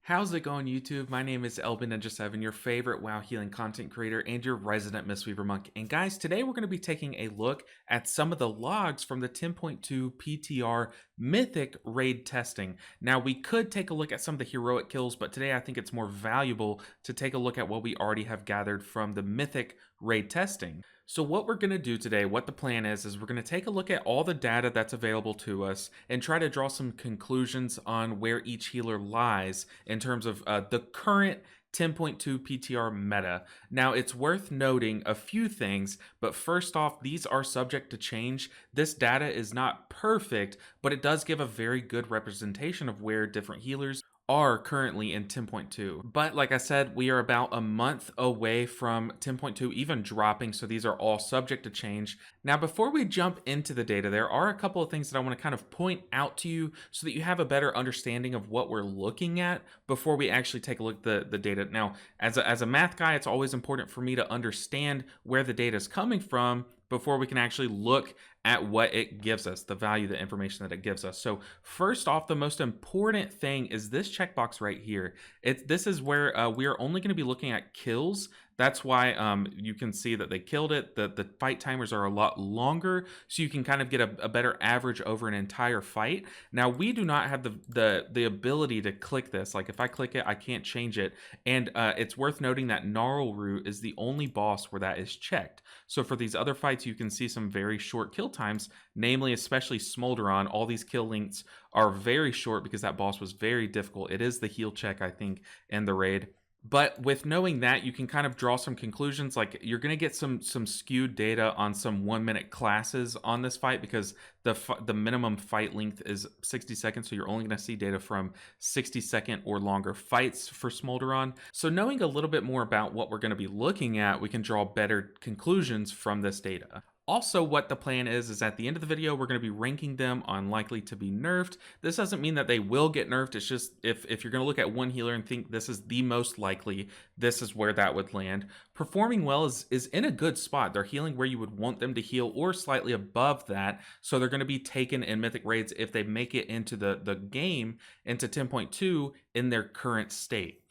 How's it going, YouTube? My name is ElbenNinja7, your favorite WoW healing content creator and your resident Mistweaver monk. And guys, today we're going to be taking a look at some of the logs from the 10.2 PTR Mythic raid testing. Now, we could take a look at some of the heroic kills, but today I think it's more valuable to take a look at what we already have gathered from the Mythic raid testing. So what we're going to do today, what the plan is we're going to take a look at all the data that's available to us and try to draw some conclusions on where each healer lies in terms of the current 10.2 PTR meta. Now, it's worth noting a few things, but first off, these are subject to change. This data is not perfect, but it does give a very good representation of where different healers are currently in 10.2. But like I said, we are about a month away from 10.2 even dropping, so these are all subject to change. Now, before we jump into the data, there are a couple of things that I want to kind of point out to you so that you have a better understanding of what we're looking at before we actually take a look at the data. Now, as a math guy, it's always important for me to understand where the data is coming from before we can actually look at what it gives us, the value, the information that it gives us. So first off, the most important thing is this checkbox right here. This is where we are only going to be looking at kills. That's why you can see that they killed it. The fight timers are a lot longer, so you can kind of get a better average over an entire fight. Now, we do not have the ability to click this. Like if I click it, I can't change it. And it's worth noting that Gnarl Root is the only boss where that is checked. So for these other fights, you can see some very short kill times, namely especially Smolderon. All these kill lengths are very short because that boss was very difficult. It is the heal check, I think, in the raid. But with knowing that, you can kind of draw some conclusions. Like you're going to get some skewed data on some 1-minute classes on this fight because the minimum fight length is 60 seconds. So you're only going to see data from 60-second or longer fights for Smolderon. So knowing a little bit more about what we're going to be looking at, we can draw better conclusions from this data. Also, what the plan is at the end of the video, we're going to be ranking them on likely to be nerfed. This doesn't mean that they will get nerfed. It's just if you're going to look at one healer and think this is the most likely, this is where that would land. Performing well is in a good spot. They're healing where you would want them to heal or slightly above that. So they're going to be taken in Mythic raids if they make it into the game, into 10.2 in their current state.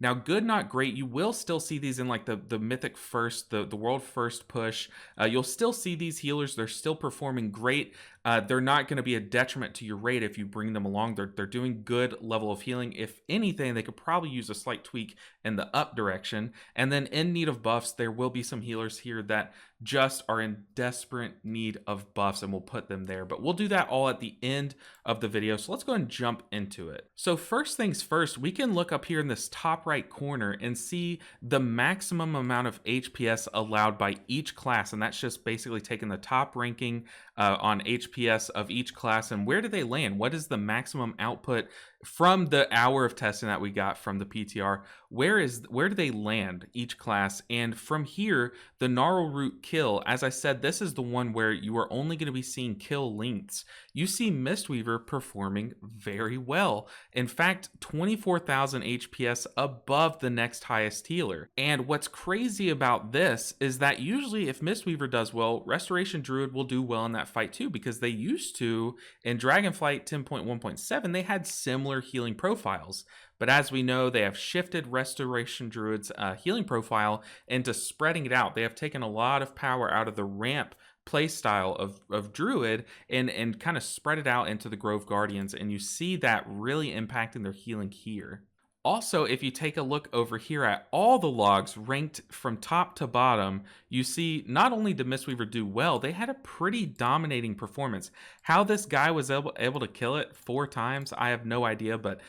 Now, good, not great. You will still see these in like the Mythic first, the world first push. You'll still see these healers. They're still performing great. They're not going to be a detriment to your raid if you bring them along. They're doing good level of healing. If anything, they could probably use a slight tweak in the up direction. And then in need of buffs, there will be some healers here that just are in desperate need of buffs, and we'll put them there. But we'll do that all at the end of the video. So let's go ahead and jump into it. So first things first, we can look up here in this top right corner and see the maximum amount of HPS allowed by each class. And that's just basically taking the top ranking on HPS of each class and where do they land? What is the maximum output from the hour of testing that we got from the PTR? Where do they land each class? And from here, the Gnarl Root kill, as I said, this is the one where you are only going to be seeing kill lengths. You see Mistweaver performing very well. In fact, 24,000 HPS above the next highest healer. And what's crazy about this is that usually if Mistweaver does well, Restoration Druid will do well in that fight too, because they used to, in Dragonflight 10.1.7, they had similar healing profiles. But as we know, they have shifted Restoration Druid's healing profile into spreading it out. They have taken a lot of power out of the ramp playstyle of Druid and kind of spread it out into the Grove Guardians. And you see that really impacting their healing here. Also, if you take a look over here at all the logs ranked from top to bottom, you see not only did Mistweaver do well, they had a pretty dominating performance. How this guy was able to kill it 4 times, I have no idea, but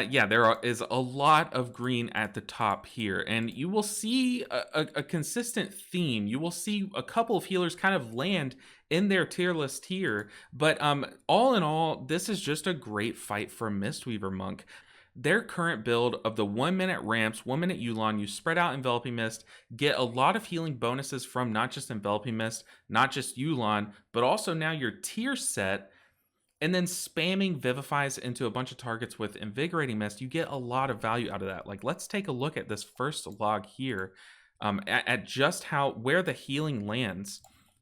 yeah, there is a lot of green at the top here, and you will see a consistent theme. You will see a couple of healers kind of land in their tier list here, but all in all, this is just a great fight for Mistweaver Monk. Their current build of the 1-minute ramps, 1-minute Yulon, you spread out Enveloping Mist, get a lot of healing bonuses from not just Enveloping Mist, not just Yulon, but also now your tier set, and then spamming Vivifies into a bunch of targets with Invigorating Mist, you get a lot of value out of that. Like, let's take a look at this first log here, at just where the healing lands.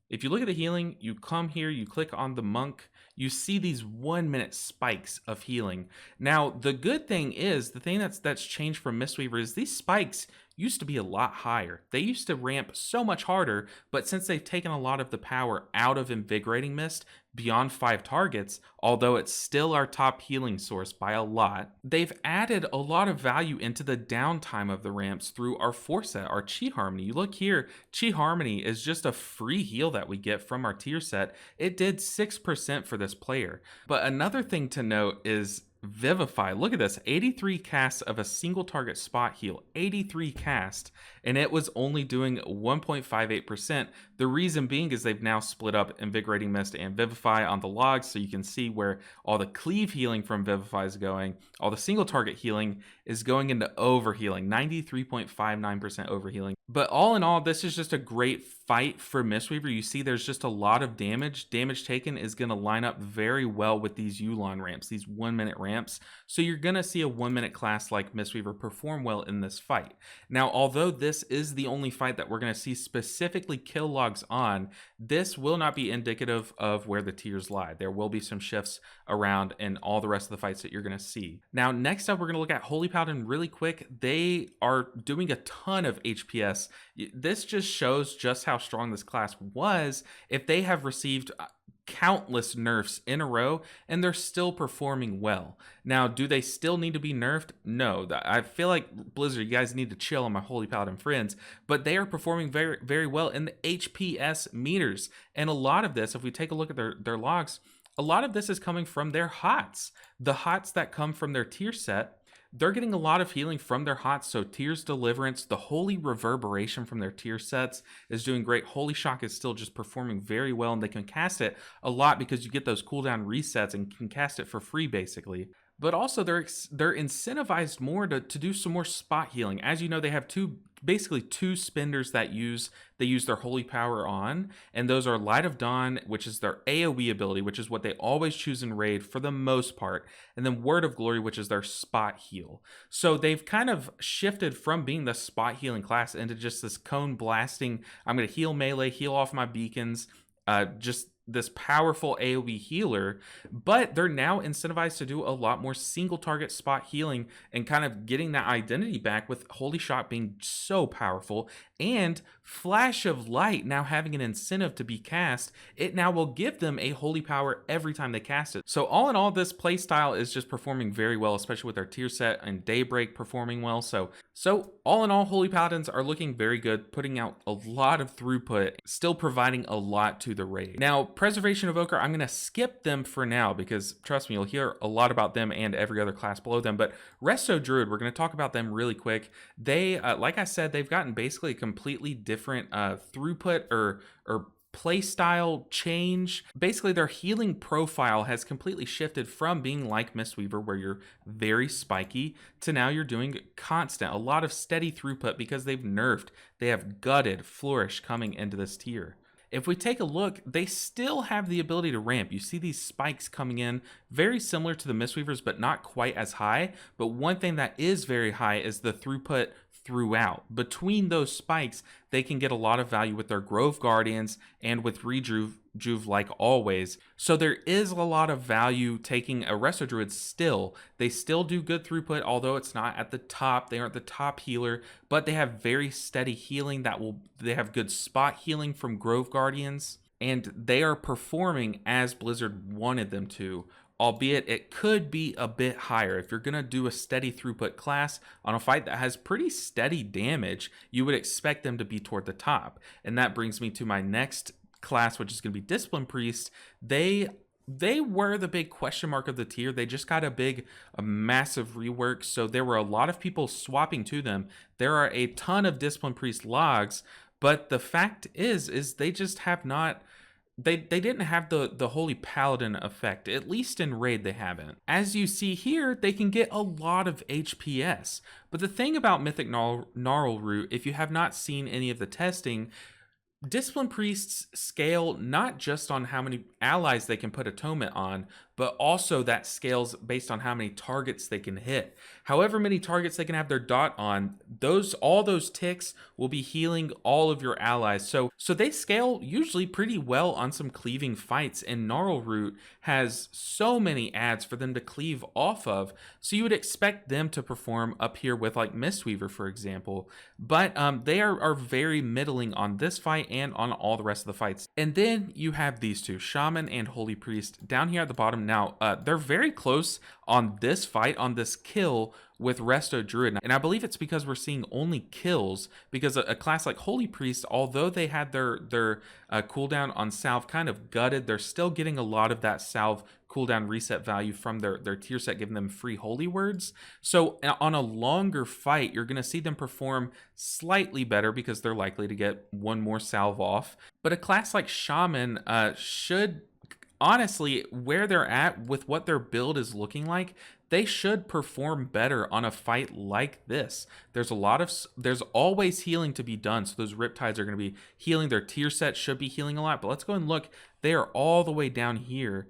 If you look at the healing, you come here, you click on the monk, you see these 1 minute spikes of healing. Now, the good thing is, the thing that's changed from Mistweaver is these spikes used to be a lot higher. They used to ramp so much harder, but since they've taken a lot of the power out of Invigorating Mist beyond 5 targets, although it's still our top healing source by a lot, they've added a lot of value into the downtime of the ramps through our 4 set, our Chi Harmony. You look here, Chi Harmony is just a free heal that we get from our tier set. It did 6% for this player. But another thing to note is Vivify. Look at this, 83 casts of a single target spot heal, 83 cast, and it was only doing 1.58%. The reason being is they've now split up Invigorating Mist and Vivify on the logs, so you can see where all the cleave healing from Vivify is going. All the single target healing is going into overhealing, 93.59% overhealing. But all in all, this is just a great fight for Mistweaver. You see there's just a lot of damage. Damage taken is going to line up very well with these Yulon ramps, these 1 minute ramps. So you're going to see a 1 minute class like Mistweaver perform well in this fight. Now, although this is the only fight that we're going to see specifically kill logs on, this will not be indicative of where the tiers lie. There will be some shifts around in all the rest of the fights that you're going to see. Now, next up, we're going to look at Holy Paladin really quick. They are doing a ton of HPS. This just shows just how strong this class was if they have received countless nerfs in a row and they're still performing well. Now, do they still need to be nerfed? No. I feel like Blizzard, you guys need to chill on my Holy Paladin friends, but they are performing very, very well in the HPS meters. And a lot of this, if we take a look at their logs, a lot of this is coming from their HOTS. The HOTS that come from their tier set, they're getting a lot of healing from their HOTS. So Tears Deliverance, the Holy Reverberation from their tier sets is doing great. Holy Shock is still just performing very well, and they can cast it a lot because you get those cooldown resets and can cast it for free basically. But also they're incentivized more to do some more spot healing. As you know, they have basically two spenders that they use their holy power on, and those are Light of Dawn, which is their AoE ability, which is what they always choose in raid for the most part, and then Word of Glory, which is their spot heal. So they've kind of shifted from being the spot healing class into just this cone blasting, I'm going to heal melee, heal off my beacons, just this powerful AoE healer, but they're now incentivized to do a lot more single target spot healing and kind of getting that identity back with Holy Shot being so powerful, and Flash of Light now having an incentive to be cast. It now will give them a holy power every time they cast it. So all in all, this playstyle is just performing very well, especially with our tier set and Daybreak performing well. So all in all, Holy Paladins are looking very good, putting out a lot of throughput, still providing a lot to the raid. Now, Preservation Evoker, I'm going to skip them for now because, trust me, you'll hear a lot about them and every other class below them. But Resto Druid, we're going to talk about them really quick. They, like I said, they've gotten basically a completely different throughput or playstyle change. Basically, their healing profile has completely shifted from being like Mistweaver, where you're very spiky, to now you're doing constant, a lot of steady throughput because they've nerfed. They have gutted Flourish coming into this tier. If we take a look, they still have the ability to ramp. You see these spikes coming in, very similar to the Mistweavers, but not quite as high. But one thing that is very high is the throughput throughout. Between those spikes, they can get a lot of value with their Grove Guardians and with Rejuve like always. So there is a lot of value taking a Resto Druid still. They still do good throughput, although it's not at the top. They aren't the top healer, but they have very steady healing they have good spot healing from Grove Guardians, and they are performing as Blizzard wanted them to. Albeit it could be a bit higher. If you're going to do a steady throughput class on a fight that has pretty steady damage, you would expect them to be toward the top. And that brings me to my next class, which is going to be Discipline Priest. They were the big question mark of the tier. They just got a massive rework, so there were a lot of people swapping to them. There are a ton of Discipline Priest logs, but the fact is they just have not... They didn't have the Holy Paladin effect. At least in raid they haven't. As you see here, they can get a lot of HPS. But the thing about Mythic Gnarl Root, if you have not seen any of the testing, Discipline Priests scale not just on how many allies they can put Atonement on, but also that scales based on how many targets they can hit. However many targets they can have their dot on, all those ticks will be healing all of your allies. So they scale usually pretty well on some cleaving fights, and Gnarl Root has so many ads for them to cleave off of. So you would expect them to perform up here with like Mistweaver, for example. But they are very middling on this fight and on all the rest of the fights. And then you have these two, Shaman and Holy Priest, down here at the bottom. Now, they're very close on this fight, on this kill with Resto Druid. And I believe it's because we're seeing only kills, because a class like Holy Priest, although they had their cooldown on salve kind of gutted, they're still getting a lot of that salve cooldown reset value from their tier set, giving them free holy words. So on a longer fight, you're going to see them perform slightly better because they're likely to get one more salve off. But a class like Shaman should, honestly, where they're at with what their build is looking like, they should perform better on a fight like this. There's always healing to be done, so those Riptides are going to be healing. Their tier set should be healing a lot, but let's go and look. They are all the way down here,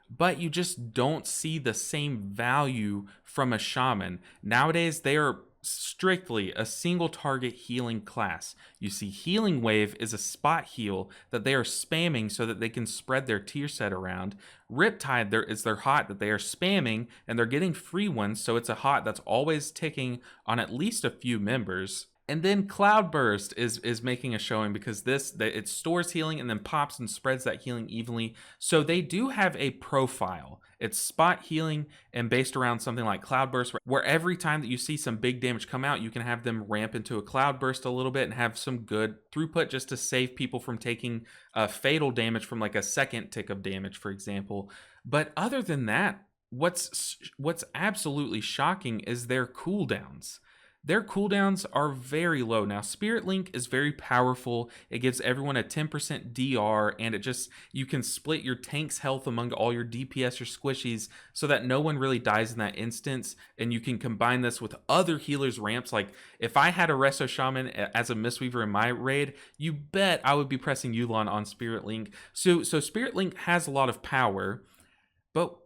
but you just don't see the same value from a Shaman. Nowadays, they are strictly a single target healing class. You see Healing Wave is a spot heal that they are spamming so that they can spread their tier set around. Riptide is their hot that they are spamming, and they're getting free ones, so it's a hot that's always ticking on at least a few members. And then Cloudburst is making a showing because it stores healing and then pops and spreads that healing evenly. So they do have a profile. It's spot healing and based around something like Cloudburst, where every time that you see some big damage come out, you can have them ramp into a Cloudburst a little bit and have some good throughput just to save people from taking fatal damage from like a second tick of damage, for example. But other than that, what's absolutely shocking is their cooldowns. Their cooldowns are very low. Now, Spirit Link is very powerful. It gives everyone a 10% DR, and you can split your tank's health among all your DPS or squishies so that no one really dies in that instance, and you can combine this with other healers' ramps. Like, if I had a Resto Shaman as a Mistweaver in my raid, you bet I would be pressing Yulon on Spirit Link. So Spirit Link has a lot of power, but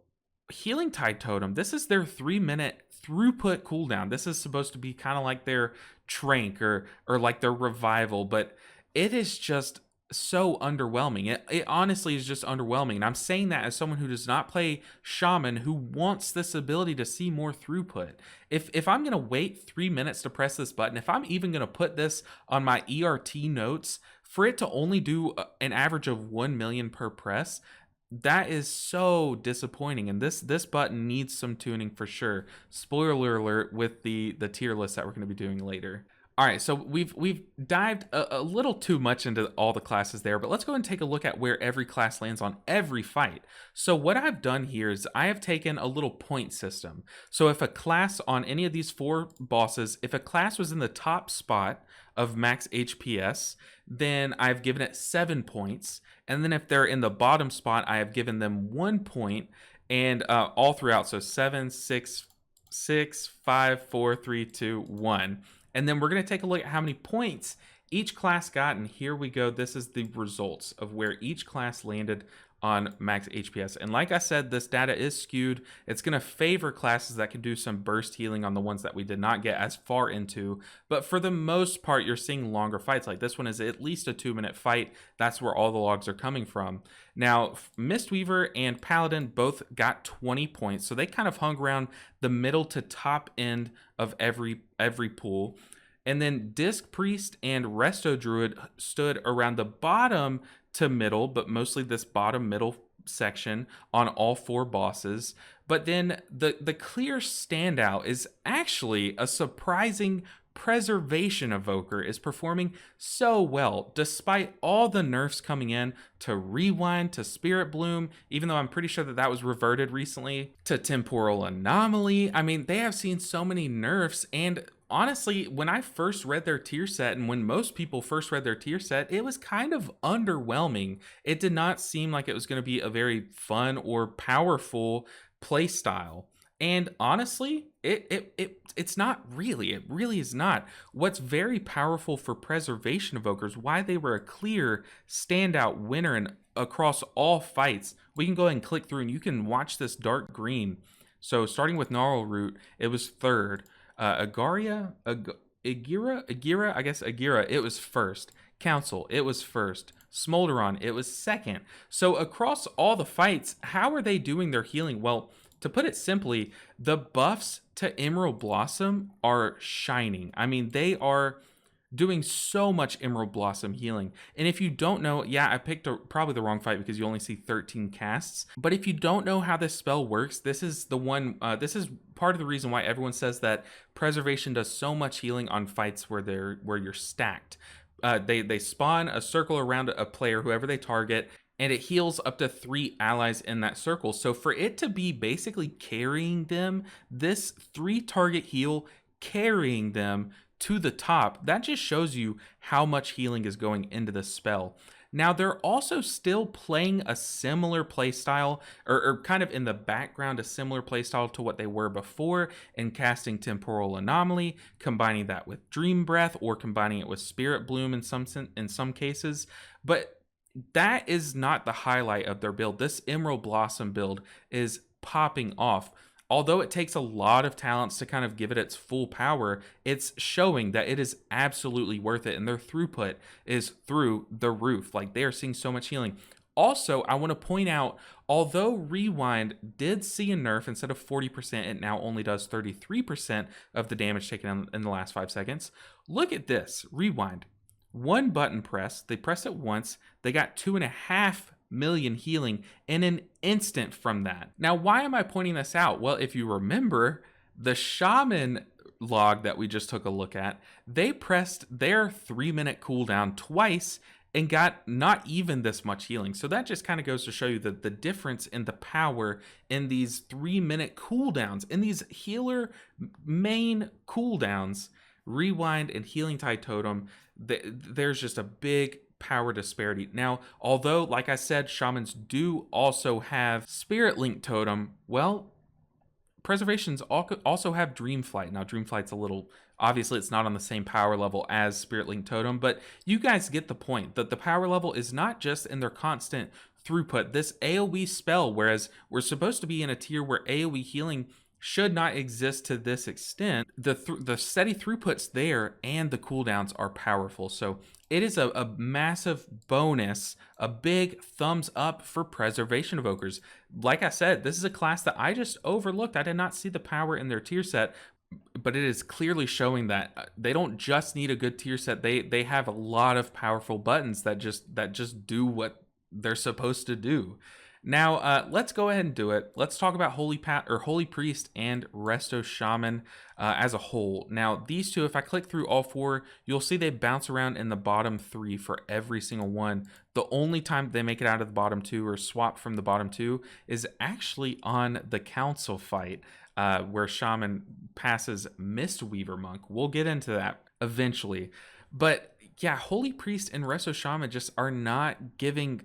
Healing Tide Totem, this is their 3-minute throughput cooldown. This is supposed to be kind of like their Trank or like their Revival, but it is just so underwhelming. It honestly is just underwhelming. And I'm saying that as someone who does not play Shaman, who wants this ability to see more throughput. If I'm going to wait 3 minutes to press this button, if I'm even going to put this on my ERT notes, for it to only do an average of 1 million per press, that is so disappointing, and this button needs some tuning for sure. Spoiler alert with the tier list that we're going to be doing later. All right, so we've dived a little too much into all the classes there, but let's go and take a look at where every class lands on every fight. So what I've done here is I have taken a little point system. So if a class on any of these 4 bosses, if a class was in the top spot of max HPS, then I've given it 7 points. And then if they're in the bottom spot, I have given them 1 point, and all throughout. So 7, 6, 5, 4, 3, 2, 1. And then we're going to take a look at how many points each class got. And here we go. This is the results of where each class landed on max HPS. And like I said, this data is skewed. It's going to favor classes that can do some burst healing on the ones that we did not get as far into. But for the most part, you're seeing longer fights. Like this one is at least a 2-minute fight. That's where all the logs are coming from. Now, Mistweaver and Paladin both got 20 points. So they kind of hung around the middle to top end of every pool. And then Disc Priest and Resto Druid stood around the bottom to middle, but mostly this bottom middle section on all 4 bosses. But then the clear standout is actually a surprising Preservation Evoker is performing so well, despite all the nerfs coming in to Rewind, to Spirit Bloom, even though I'm pretty sure that was reverted recently, to Temporal Anomaly. I mean, they have seen so many nerfs, and honestly, when I first read their tier set, and when most people first read their tier set, it was kind of underwhelming. It did not seem like it was going to be a very fun or powerful playstyle. And honestly, It's not really. It really is not. What's very powerful for Preservation Evokers, why they were a clear standout winner and across all fights. We can go ahead and click through and you can watch this dark green. So starting with Gnarl Root, it was third. Agira, I guess Agira, it was first. Council, it was first. Smolderon, it was second. So across all the fights, how are they doing their healing? Well, to put it simply, the buffs to Emerald Blossom are shining. I mean, they are doing so much Emerald Blossom healing. And if you don't know, yeah, I picked probably the wrong fight because you only see 13 casts. But if you don't know how this spell works, this is the one, this is part of the reason why everyone says that Preservation does so much healing on fights where you're stacked. They spawn a circle around a player, whoever they target, and it heals up to 3 allies in that circle. So for it to be basically carrying them, this 3 target heal carrying them to the top, that just shows you how much healing is going into the spell. Now, they're also still playing a similar playstyle, or kind of in the background, a similar playstyle to what they were before, in casting Temporal Anomaly, combining that with Dream Breath, or combining it with Spirit Bloom in some cases. But that is not the highlight of their build. This Emerald Blossom build is popping off. Although it takes a lot of talents to kind of give it its full power, it's showing that it is absolutely worth it, and their throughput is through the roof. Like, they are seeing so much healing. Also, I want to point out, although Rewind did see a nerf, instead of 40%, it now only does 33% of the damage taken in the last 5 seconds. Look at this, Rewind. 1 button press, they pressed it once, they got 2.5 million healing in an instant from that. Now, why am I pointing this out? Well, if you remember, the Shaman log that we just took a look at, they pressed their 3-minute cooldown twice and got not even this much healing. So that just kind of goes to show you that the difference in the power in these 3-minute cooldowns, in these healer main cooldowns, Rewind and Healing Tide Totem, there's just a big power disparity. Now, although, like I said, shamans do also have Spirit Link Totem, well, Preservations also have Dreamflight. Now, Dreamflight's a little, obviously it's not on the same power level as Spirit Link Totem, but you guys get the point that the power level is not just in their constant throughput. This AoE spell, whereas we're supposed to be in a tier where AoE healing should not exist to this extent, the steady throughputs there and the cooldowns are powerful. So it is a massive bonus, a big thumbs up for Preservation Evokers. Like I said, this is a class that I just overlooked. I did not see the power in their tier set, but it is clearly showing that they don't just need a good tier set. They have a lot of powerful buttons that just do what they're supposed to do. Now, let's go ahead and do it. Let's talk about Holy Priest and Resto Shaman as a whole. Now, these two, if I click through all 4, you'll see they bounce around in the bottom 3 for every single one. The only time they make it out of the bottom 2 or swap from the bottom 2 is actually on the Council fight, where Shaman passes Mistweaver Monk. We'll get into that eventually. But yeah, Holy Priest and Resto Shaman just are not giving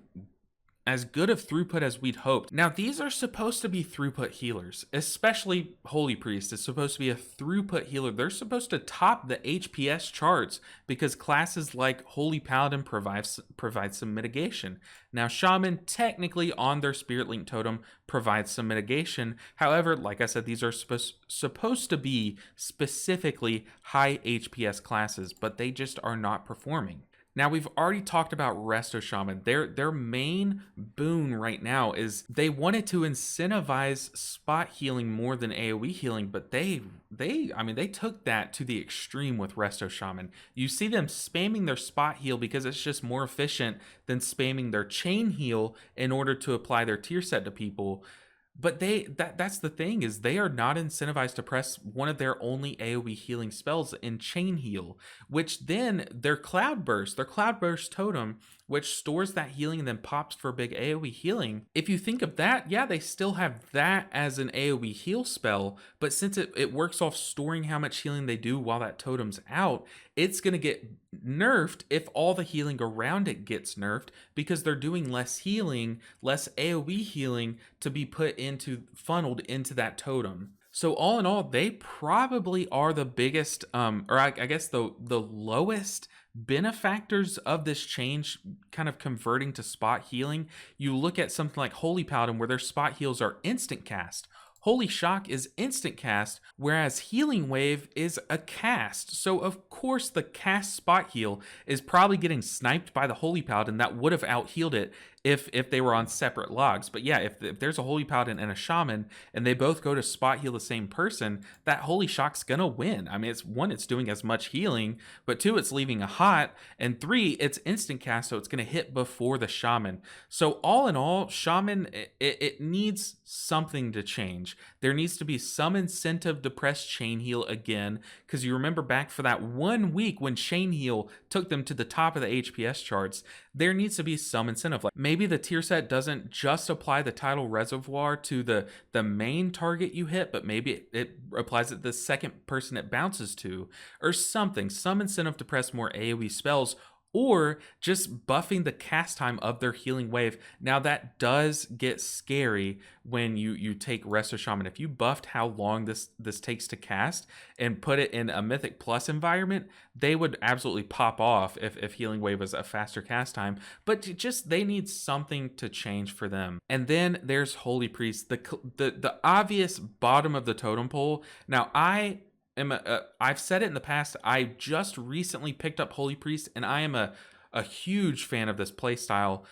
as good of throughput as we'd hoped. Now, these are supposed to be throughput healers, especially Holy Priest is supposed to be a throughput healer. They're supposed to top the HPS charts because classes like Holy Paladin provide some mitigation. Now, Shaman technically on their Spirit Link Totem provides some mitigation. However, like I said, these are supposed to be specifically high HPS classes, but they just are not performing. Now, we've already talked about Resto Shaman. Their main boon right now is they wanted to incentivize spot healing more than AoE healing, but they took that to the extreme with Resto Shaman. You see them spamming their spot heal because it's just more efficient than spamming their chain heal in order to apply their tier set to people. But that's the thing, is they are not incentivized to press one of their only AoE healing spells in Chain Heal, which then their Cloudburst totem, which stores that healing and then pops for big AoE healing. If you think of that, yeah, they still have that as an AoE heal spell, but since it works off storing how much healing they do while that totem's out, it's going to get nerfed if all the healing around it gets nerfed, because they're doing less healing, less AoE healing to be funneled into that totem. So all in all, they probably are the biggest, or I guess the lowest benefactors of this change, kind of converting to spot healing. You look at something like Holy Paladin, where their spot heals are instant cast. Holy Shock is instant cast, whereas Healing Wave is a cast. So of course the cast spot heal is probably getting sniped by the Holy Paladin that would have out healed it if they were on separate logs. But yeah, if there's a Holy Paladin and a Shaman and they both go to spot heal the same person, that Holy Shock's gonna win. I mean, it's one, it's doing as much healing, but two, it's leaving a hot, and three, it's instant cast, so it's gonna hit before the Shaman. So all in all, Shaman, it needs something to change. There needs to be some incentive to press Chain Heal again, because you remember back for that 1 week when Chain Heal took them to the top of the HPS charts, there needs to be some incentive. Like maybe the tier set doesn't just apply the tidal reservoir to the main target you hit, but maybe it applies it to the second person it bounces to, or something, some incentive to press more AoE spells, or just buffing the cast time of their Healing Wave. Now that does get scary when you take Resto Shaman. If you buffed how long this takes to cast and put it in a Mythic Plus environment, they would absolutely pop off if Healing Wave was a faster cast time. But just they need something to change for them. And then there's Holy Priest, the obvious bottom of the totem pole. Now I've said it in the past. I just recently picked up Holy Priest, and I am a huge fan of this playstyle.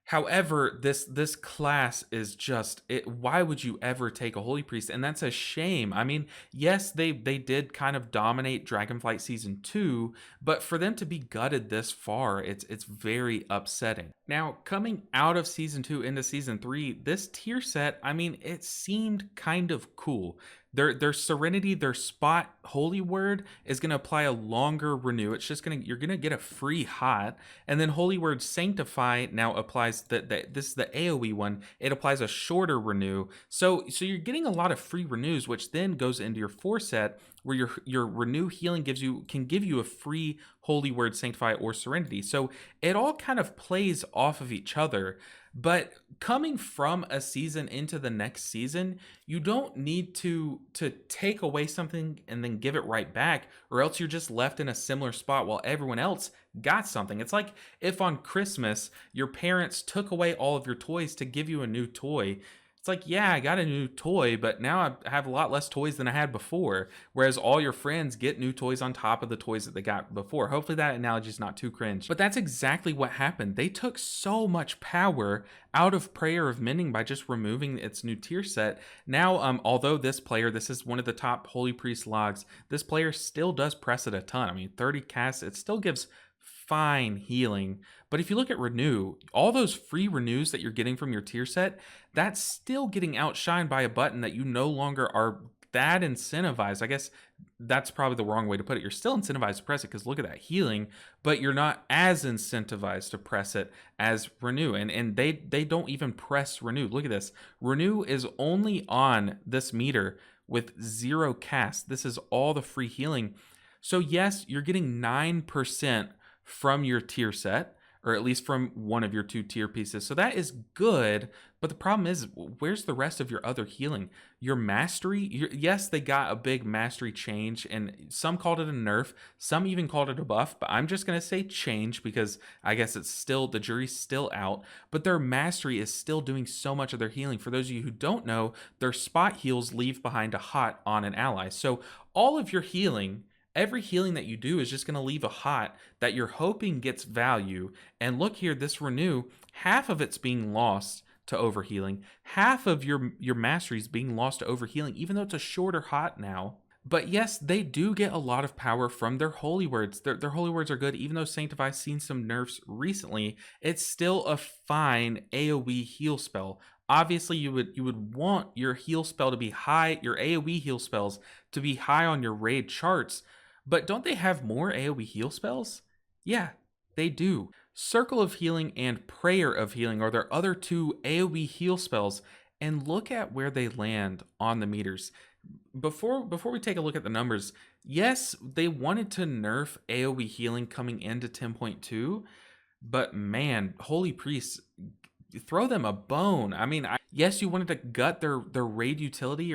However, this class is just it. Why would you ever take a Holy Priest? And that's a shame. I mean, yes, they did kind of dominate Dragonflight Season 2, but for them to be gutted this far, it's very upsetting. Now, coming out of Season 2 into Season 3, this tier set, I mean, it seemed kind of cool. Their Serenity, their spot Holy Word is going to apply a longer renew. It's just you're going to get a free hot. And then Holy Word Sanctify now applies this is the AoE one. It applies a shorter renew. So you're getting a lot of free renews, which then goes into your 4 set, where your renew healing can give you a free Holy Word Sanctify or Serenity. So it all kind of plays off of each other. But coming from a season into the next season, you don't need to take away something and then give it right back, or else you're just left in a similar spot while everyone else got something. It's like if on Christmas your parents took away all of your toys to give you a new toy. It's like, yeah, I got a new toy, but now I have a lot less toys than I had before. Whereas all your friends get new toys on top of the toys that they got before. Hopefully that analogy is not too cringe. But that's exactly what happened. They took so much power out of Prayer of Mending by just removing its new tier set. Now, although this is one of the top Holy Priest logs, this player still does press it a ton. I mean, 30 casts, it still gives fine healing. But if you look at renew, all those free renews that you're getting from your tier set, that's still getting outshined by a button that you no longer are that incentivized. I guess that's probably the wrong way to put it. You're still incentivized to press it because look at that healing, but you're not as incentivized to press it as renew. And they don't even press renew. Look at this. Renew is only on this meter with 0 cast. This is all the free healing. So yes, you're getting 9% from your tier set, or at least from one of your 2 tier pieces. So that is good, but the problem is, where's the rest of your other healing? Your mastery, yes, they got a big mastery change, and some called it a nerf, some even called it a buff, but I'm just going to say change because I guess it's still, the jury's still out, but their mastery is still doing so much of their healing. For those of you who don't know, their spot heals leave behind a hot on an ally. So all of your healing, every healing that you do is just going to leave a hot that you're hoping gets value. And look here, this renew, half of it's being lost to overhealing. Half of your mastery is being lost to overhealing, even though it's a shorter hot now. But yes, they do get a lot of power from their holy words. Their holy words are good, even though Sanctify's seen some nerfs recently. It's still a fine AoE heal spell. Obviously, you would want your heal spell to be high, your AoE heal spells to be high on your raid charts. But don't they have more AoE heal spells? Yeah, they do. Circle of Healing and Prayer of Healing are their other 2 AoE heal spells, and look at where they land on the meters. Before we take a look at the numbers, yes, they wanted to nerf AoE healing coming into 10.2, but man, Holy Priest, throw them a bone. I mean, yes, you wanted to gut their raid utility,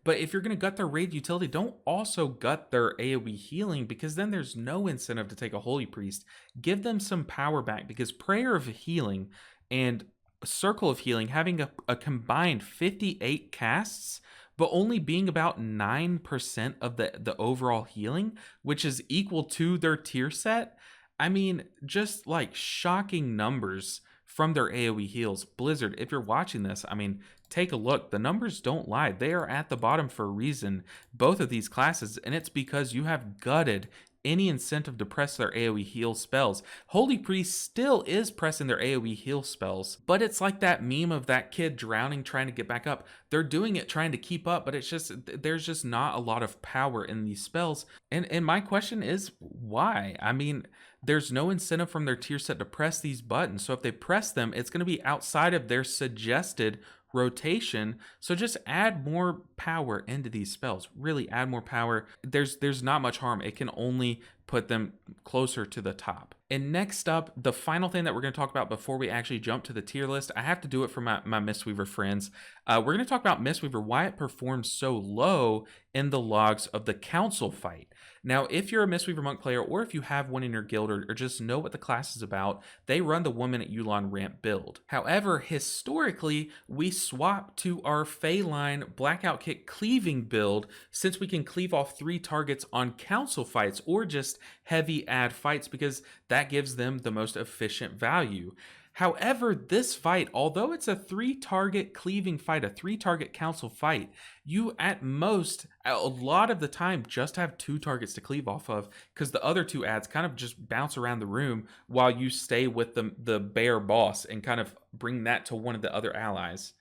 but if you're going to gut their raid utility, don't also gut their AoE healing, because then there's no incentive to take a Holy Priest. Give them some power back, because Prayer of Healing and Circle of Healing having a combined 58 casts, but only being about 9% of the overall healing, which is equal to their tier set. I mean, just like shocking numbers from their AoE heals. Blizzard, if you're watching this, I mean, take a look. The numbers don't lie. They are at the bottom for a reason, both of these classes, and it's because you have gutted any incentive to press their AoE heal spells. Holy Priest still is pressing their AoE heal spells, but it's like that meme of that kid drowning trying to get back up. They're doing it trying to keep up, but it's just, there's just not a lot of power in these spells. And my question is, why? I mean, there's no incentive from their tier set to press these buttons. So if they press them, it's going to be outside of their suggested rotation. So just add more power into these spells. Really add more power. There's not much harm. It can only put them closer to the top. And next up, the final thing that we're going to talk about before we actually jump to the tier list, I have to do it for my Mistweaver friends. We're going to talk about Mistweaver, why it performs so low in the logs of the council fight. Now, if you're a Mistweaver Monk player, or if you have one in your guild, or just know what the class is about, they run the Woman at Yulon ramp build. However, historically, we swap to our Phaline Blackout Kick cleaving build, since we can cleave off 3 targets on council fights, or just heavy ad fights, because that gives them the most efficient value. However, this fight, although it's a 3-target cleaving fight, a 3-target council fight, you at most, a lot of the time, just have 2 targets to cleave off of, because the other 2 ads kind of just bounce around the room while you stay with the bear boss and kind of bring that to one of the other allies,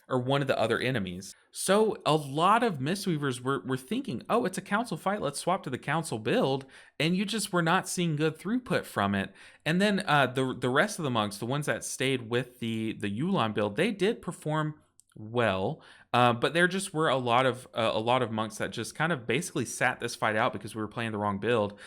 or one of the other enemies. So a lot of Mistweavers were thinking, oh, it's a council fight, let's swap to the council build, and you just were not seeing good throughput from it. And then the rest of the monks, the ones that stayed with the Yulon build, they did perform well, but there just were a lot of monks that just kind of basically sat this fight out because we were playing the wrong build,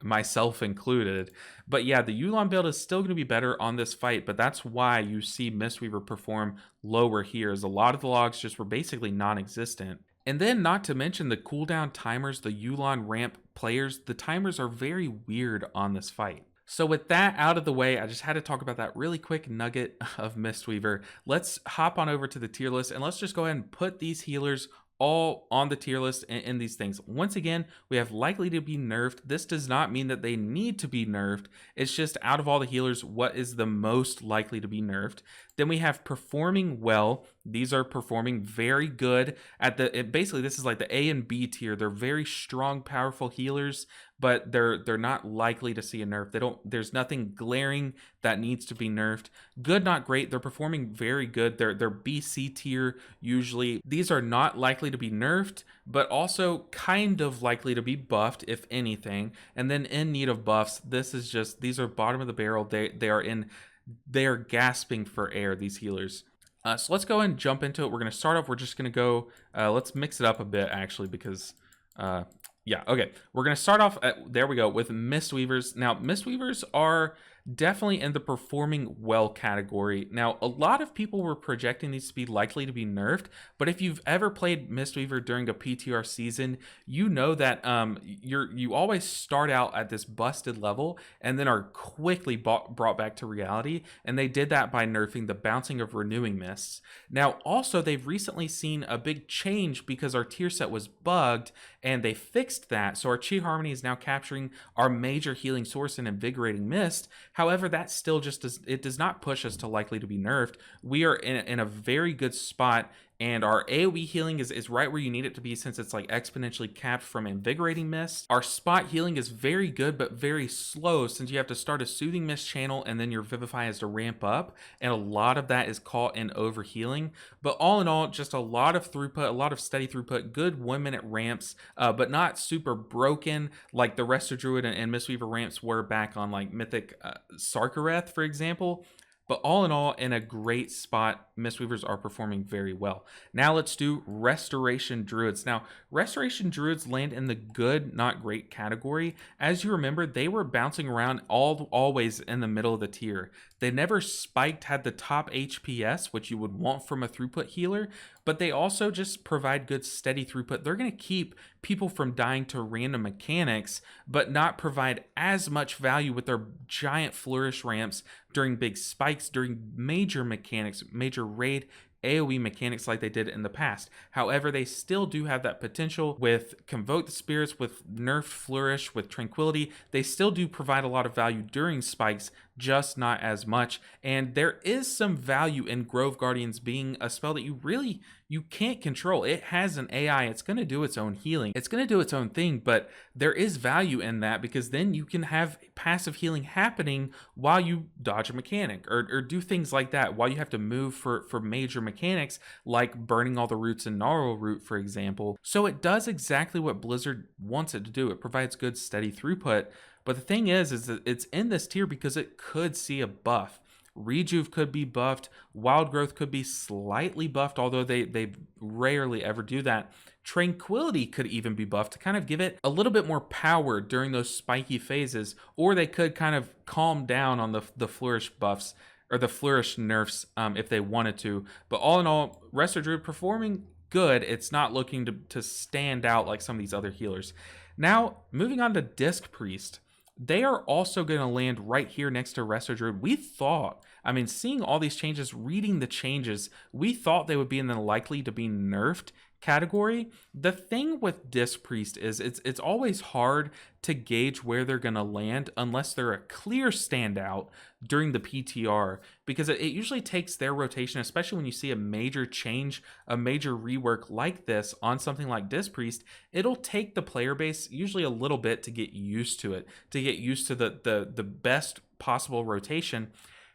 myself included. But yeah, the Yulon build is still going to be better on this fight, but that's why you see Mistweaver perform lower here, as a lot of the logs just were basically non-existent. And then, not to mention the cooldown timers, the Yulon ramp players, the timers are very weird on this fight. So with that out of the way, I just had to talk about that really quick nugget of Mistweaver. Let's hop on over to the tier list, and let's just go ahead and put these healers all on the tier list in these things. Once again, we have likely to be nerfed. This does not mean that they need to be nerfed. It's just out of all the healers, what is the most likely to be nerfed. Then we have performing well. These are performing very good at basically this is like the A and B tier. They're very strong, powerful healers, but they're not likely to see a nerf. There's nothing glaring that needs to be nerfed. Good, not great. They're performing very good. They're BC tier usually. These are not likely to be nerfed, but also kind of likely to be buffed, if anything. And then in need of buffs, these are bottom of the barrel. They are gasping for air, these healers. So let's go ahead and jump into it. We're going to start off. We're just going to go, let's mix it up a bit, actually, because, yeah, okay. We're going to start off, there we go, with Mistweavers. Now, Mistweavers are definitely in the performing well category. Now, a lot of people were projecting these to be likely to be nerfed, but if you've ever played Mistweaver during a PTR season, you know that you always start out at this busted level and then are quickly brought back to reality, and they did that by nerfing the bouncing of renewing mists. Now, also, they've recently seen a big change because our tier set was bugged, and they fixed that, so our Chi Harmony is now capturing our major healing source in Invigorating Mist. However, that still just does not push us to likely to be nerfed. We are in a very good spot, and our AoE healing is right where you need it to be, since it's like exponentially capped from Invigorating Mist. Our spot healing is very good, but very slow, since you have to start a Soothing Mist channel and then your Vivify has to ramp up, and a lot of that is caught in overhealing. But all in all, just a lot of throughput, a lot of steady throughput, good 1-minute ramps, but not super broken like the Resto Druid and Mistweaver ramps were back on like Mythic Sarkareth, for example. But all in all, in a great spot, Mistweavers are performing very well. Now let's do Restoration Druids. Now, Restoration Druids land in the good, not great category. As you remember, they were bouncing around always in the middle of the tier. They never spiked, had the top HPS, which you would want from a throughput healer, but they also just provide good steady throughput. They're going to keep people from dying to random mechanics, but not provide as much value with their giant flourish ramps during big spikes, during major mechanics, major raid AoE mechanics like they did in the past. However, they still do have that potential with Convoke the Spirits, with Nerfed Flourish, with Tranquility. They still do provide a lot of value during spikes, just not as much. And there is some value in Grove Guardians being a spell that you can't control. It has an AI. It's going to do its own healing. It's going to do its own thing, but there is value in that because then you can have passive healing happening while you dodge a mechanic or do things like that while you have to move for major mechanics like burning all the roots in Gnarl Root, for example. So it does exactly what Blizzard wants it to do. It provides good steady throughput. But the thing is that it's in this tier because it could see a buff. Rejuve could be buffed. Wild Growth could be slightly buffed, although they rarely ever do that. Tranquility could even be buffed to kind of give it a little bit more power during those spiky phases, or they could kind of calm down on the Flourish buffs or the Flourish nerfs if they wanted to. But all in all, Resto Druid performing good. It's not looking to stand out like some of these other healers. Now, moving on to Disc Priest. They are also going to land right here next to Resto Druid. We thought, I mean, seeing all these changes, reading the changes, we thought they would be in the likely to be nerfed category. The thing with Disc Priest is it's always hard to gauge where they're going to land unless they're a clear standout during the PTR, because it usually takes their rotation, especially when you see a major change, a major rework like this on something like Disc Priest. It'll take the player base usually a little bit to get used to it, to get used to the best possible rotation.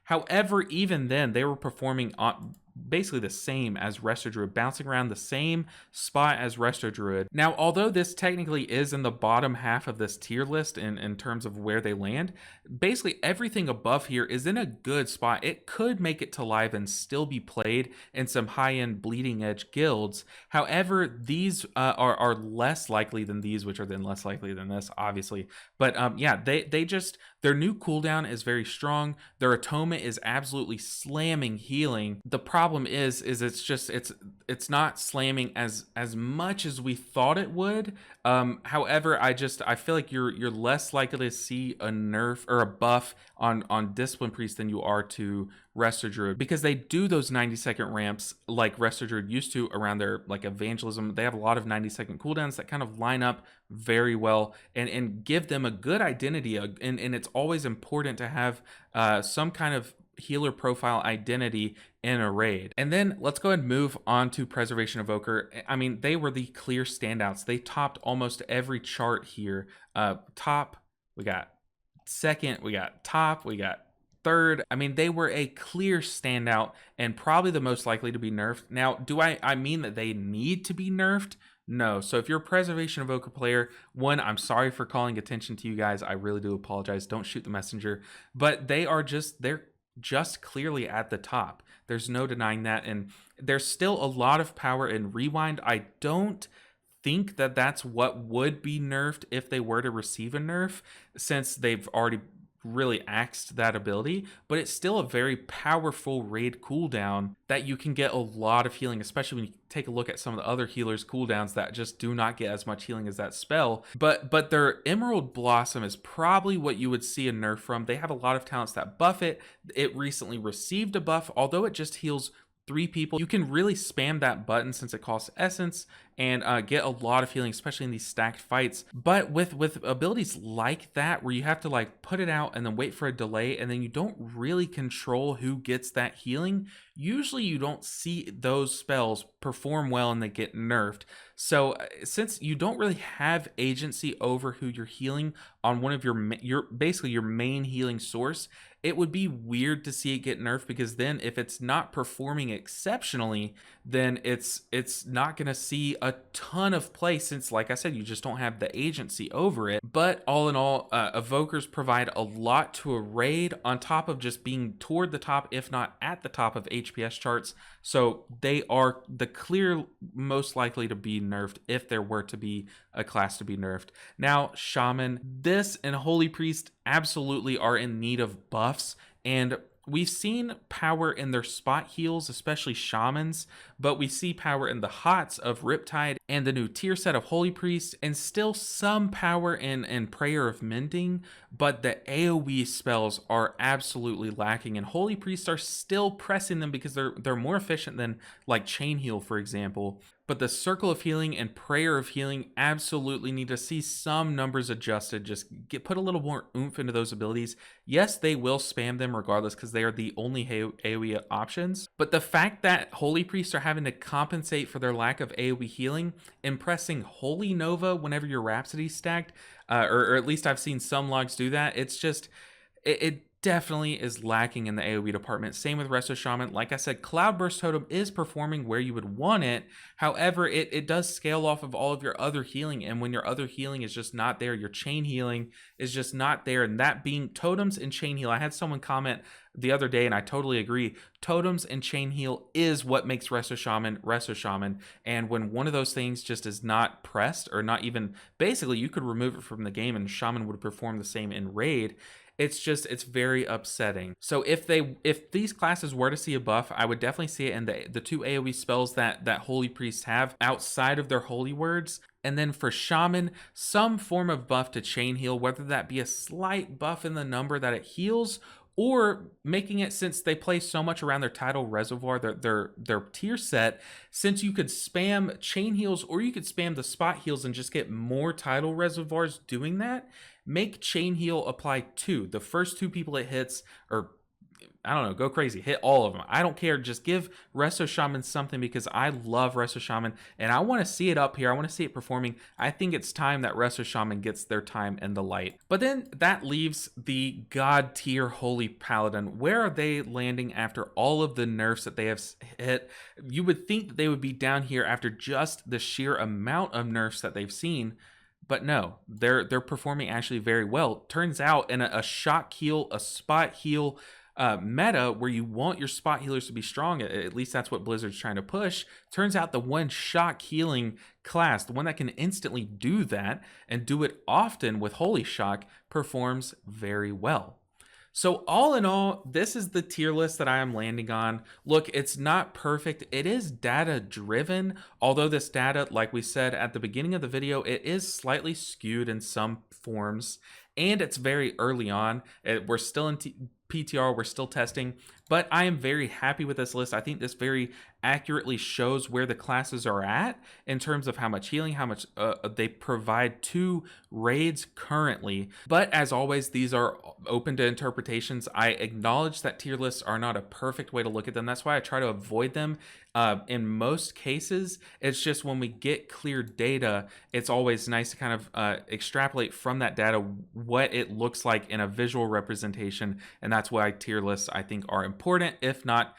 However, even then, they were performing on basically the same as Resto Druid, bouncing around the same spot as Resto Druid. Now, although this technically is in the bottom half of this tier list in terms of where they land, basically everything above here is in a good spot. It could make it to live and still be played in some high-end bleeding edge guilds. However, these are less likely than these, which are then less likely than this, obviously. But yeah, they just, their new cooldown is very strong. Their atonement is absolutely slamming healing. The problem is it's not slamming as much as we thought it would. However, I feel like you're less likely to see a nerf or a buff on Discipline Priest than you are to Resto Druid, because they do those 90-second ramps like Resto Druid used to around their like evangelism. They have a lot of 90-second cooldowns that kind of line up very well and give them a good identity, and it's always important to have some kind of healer profile identity in a raid. And then let's go ahead and move on to Preservation Evoker. I mean, they were the clear standouts. They topped almost every chart here. Top, we got second, we got top, we got third. I mean, they were a clear standout and probably the most likely to be nerfed. Now, do I mean that they need to be nerfed? No. So if you're a Preservation Evoker player, one, I'm sorry for calling attention to you guys. I really do apologize. Don't shoot the messenger. But they're just clearly at the top. There's no denying that. And there's still a lot of power in Rewind. I don't think that that's what would be nerfed if they were to receive a nerf, since they've already really axed that ability, but it's still a very powerful raid cooldown that you can get a lot of healing, especially when you take a look at some of the other healers cooldowns that just do not get as much healing as that spell. But their Emerald Blossom is probably what you would see a nerf from. They have a lot of talents that buff it. It recently received a buff, although it just heals 3 people. You can really spam that button since it costs essence and get a lot of healing, especially in these stacked fights. But with abilities like that, where you have to like put it out and then wait for a delay, and then you don't really control who gets that healing, usually you don't see those spells perform well and they get nerfed. So since you don't really have agency over who you're healing on one of your basically your main healing source, it would be weird to see it get nerfed, because then if it's not performing exceptionally, then it's not going to see a ton of play since, like I said, you just don't have the agency over it. But all in all, evokers provide a lot to a raid on top of just being toward the top, if not at the top of HPS charts. So they are the clear most likely to be nerfed if there were to be a class to be nerfed. Now, Shaman, this and Holy Priest absolutely are in need of buffs, and we've seen power in their spot heals, especially Shamans, but we see power in the HOTS of Riptide and the new tier set of Holy Priest, and still some power in Prayer of Mending, but the AoE spells are absolutely lacking, and Holy Priests are still pressing them because they're more efficient than like Chain Heal, for example. But the Circle of Healing and Prayer of Healing absolutely need to see some numbers adjusted. Just put a little more oomph into those abilities. Yes, they will spam them regardless because they are the only AoE options. But the fact that Holy Priests are having to compensate for their lack of AoE healing and pressing Holy Nova whenever your Rhapsody's stacked, or at least I've seen some logs do that, it's just, it definitely is lacking in the AoE department. Same with Resto Shaman. Like I said, Cloudburst Totem is performing where you would want it. However, it does scale off of all of your other healing, and when your other healing is just not there, your chain healing is just not there, and that being totems and chain heal. I had someone comment the other day, and I totally agree. Totems and chain heal is what makes Resto Shaman, and when one of those things just is not pressed, or not even, basically you could remove it from the game and Shaman would perform the same in raid. It's very upsetting. So if these classes were to see a buff, I would definitely see it in the two AoE spells that Holy Priests have outside of their holy words. And then for Shaman, some form of buff to chain heal, whether that be a slight buff in the number that it heals, or making it, since they play so much around their tidal reservoir, their tier set, since you could spam chain heals or you could spam the spot heals and just get more tidal reservoirs doing that, make chain heal apply to the first two people it hits, or I don't know, go crazy, hit all of them. I don't care. Just give Resto Shaman something, because I love Resto Shaman and I want to see it up here. I want to see it performing. I think it's time that Resto Shaman gets their time in the light. But then that leaves the God tier Holy Paladin. Where are they landing after all of the nerfs that they have hit? You would think that they would be down here after just the sheer amount of nerfs that they've seen. But no, they're performing actually very well. Turns out in a shock heal, a spot heal meta where you want your spot healers to be strong, at least that's what Blizzard's trying to push. Turns out the one shock healing class, the one that can instantly do that and do it often with Holy Shock, performs very well. So all in all, this is the tier list that I am landing on. Look, it's not perfect. It is data driven, although this data, like we said at the beginning of the video, it is slightly skewed in some forms, and it's very early on. We're still in PTR, we're still testing, but I am very happy with this list. I think this very accurately shows where the classes are at in terms of how much healing, how much they provide to raids currently. But as always, these are open to interpretations. I acknowledge that tier lists are not a perfect way to look at them. That's why I try to avoid them in most cases. It's just when we get clear data, it's always nice to kind of extrapolate from that data what it looks like in a visual representation, and that's why tier lists, I think, are important, if not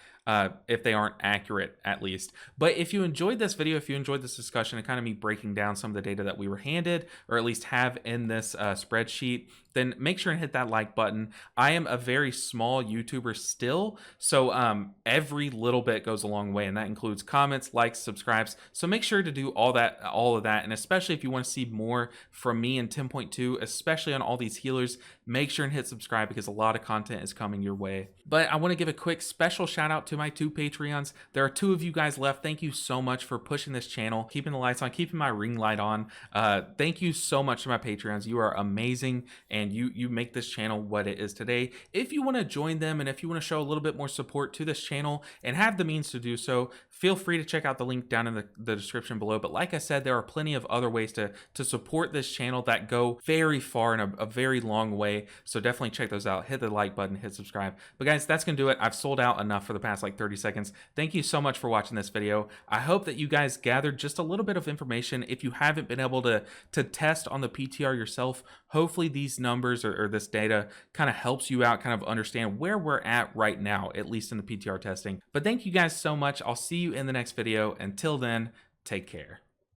if they aren't accurate, at least. But if you enjoyed this video, if you enjoyed this discussion and kind of me breaking down some of the data that we were handed, or at least have in this spreadsheet, then make sure and hit that like button. I am a very small YouTuber still, so every little bit goes a long way, and that includes comments, likes, subscribes. So make sure to do all of that, and especially if you want to see more from me in 10.2, especially on all these healers, make sure and hit subscribe, because a lot of content is coming your way. But I want to give a quick special shout out to my 2 Patreons. There are 2 of you guys left. Thank you so much for pushing this channel, keeping the lights on, keeping my ring light on. Thank you so much to my Patreons. You are amazing, and you make this channel what it is today. If you want to join them, and if you want to show a little bit more support to this channel and have the means to do so, feel free to check out the link down in the description below. But like I said, there are plenty of other ways to support this channel that go very far and a very long way. So definitely check those out. Hit the like button, hit subscribe. But guys, that's gonna do it. I've sold out enough for the past like 30 seconds. Thank you so much for watching this video. I hope that you guys gathered just a little bit of information. If you haven't been able to test on the PTR yourself, hopefully these numbers or this data kind of helps you out, kind of understand where we're at right now, at least in the PTR testing. But thank you guys so much. I'll see you in the next video. Until then, take care.